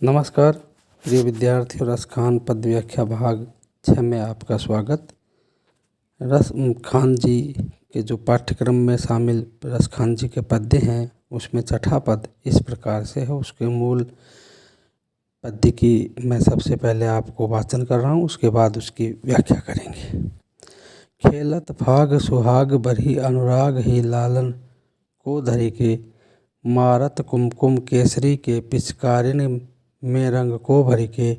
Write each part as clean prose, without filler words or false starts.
नमस्कार प्रिय विद्यार्थियों, रसखान पद्य व्याख्या भाग 6 में आपका स्वागत। रसखान जी के जो पाठ्यक्रम में शामिल रसखान जी के पद्य हैं उसमें छठा पद इस प्रकार से है। उसके मूल पद्य की मैं सबसे पहले आपको वाचन कर रहा हूँ, उसके बाद उसकी व्याख्या करेंगे। खेलत फाग सुहाग बरही अनुराग ही लालन को धरि के, मारत कुमकुम केसरी के पिचकारिन में रंग को भर के,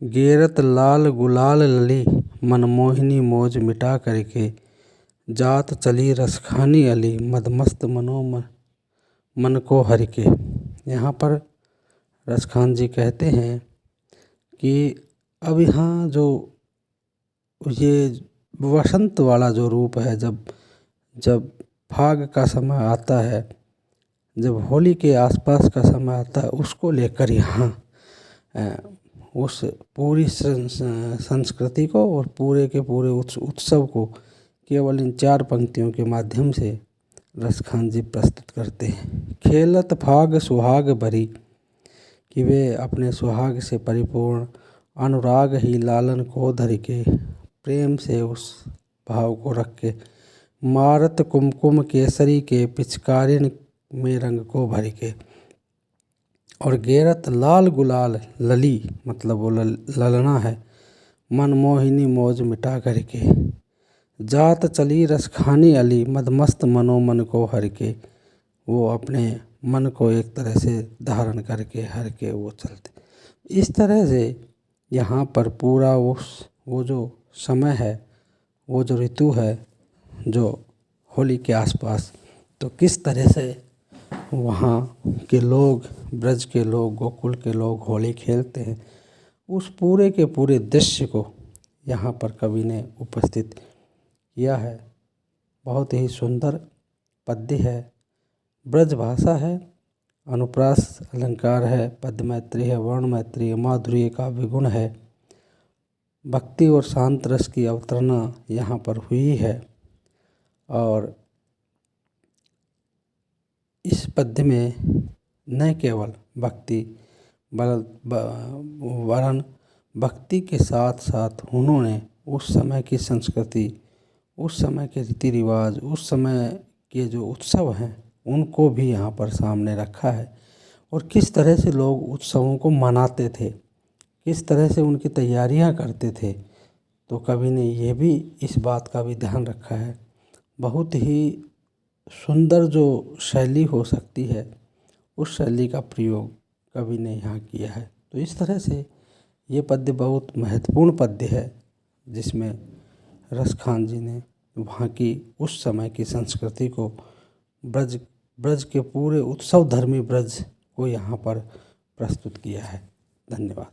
गेरत लाल गुलाल लली मनमोहिनी मौज मिटा करके, जात चली रसखानी अली मदमस्त मन को हर के। यहाँ पर रसखान जी कहते हैं कि अब यहाँ जो ये वसंत वाला जो रूप है, जब फाग का समय आता है, जब होली के आसपास का समय आता है, उसको लेकर यहाँ उस पूरी संस्कृति को और पूरे के पूरे उत्सव को केवल इन 4 पंक्तियों के माध्यम से रसखान जी प्रस्तुत करते हैं। खेलत फाग सुहाग भरी, कि वे अपने सुहाग से परिपूर्ण, अनुराग ही लालन को धर के, प्रेम से उस भाव को रख के, मारत कुमकुम केसरी के पिचकारिन में रंग को भर के, और गेरत लाल गुलाल लली मतलब वो ललना है, मनमोहिनी मौज मिटा करके, जात चली रसखानी अली मदमस्त मनोमन को हर के, वो अपने मन को एक तरह से धारण करके हर के वो चलते। इस तरह से यहाँ पर पूरा वो जो समय है, वो जो ऋतु है, जो होली के आसपास, तो किस तरह से वहाँ के लोग, ब्रज के लोग, गोकुल के लोग होली खेलते हैं, उस पूरे के पूरे दृश्य को यहाँ पर कवि ने उपस्थित किया है। बहुत ही सुंदर पद्य है, ब्रज भाषा है, अनुप्रास अलंकार है, पद्य मैत्री है, वर्ण मैत्री है, माधुर्य का विगुण है, भक्ति और शांत रस की अवतरणा यहाँ पर हुई है। और इस पद्य में न केवल भक्ति वरन भक्ति के साथ साथ उन्होंने उस समय की संस्कृति, उस समय के रीति रिवाज, उस समय के जो उत्सव हैं, उनको भी यहाँ पर सामने रखा है। और किस तरह से लोग उत्सवों को मनाते थे, किस तरह से उनकी तैयारियाँ करते थे, तो कवि ने ये भी इस बात का भी ध्यान रखा है। बहुत ही सुंदर जो शैली हो सकती है, उस शैली का प्रयोग कवि ने यहाँ किया है। तो इस तरह से ये पद्य बहुत महत्वपूर्ण पद्य है, जिसमें रसखान जी ने वहाँ की उस समय की संस्कृति को, ब्रज के पूरे उत्सव धर्मी ब्रज को यहाँ पर प्रस्तुत किया है। धन्यवाद।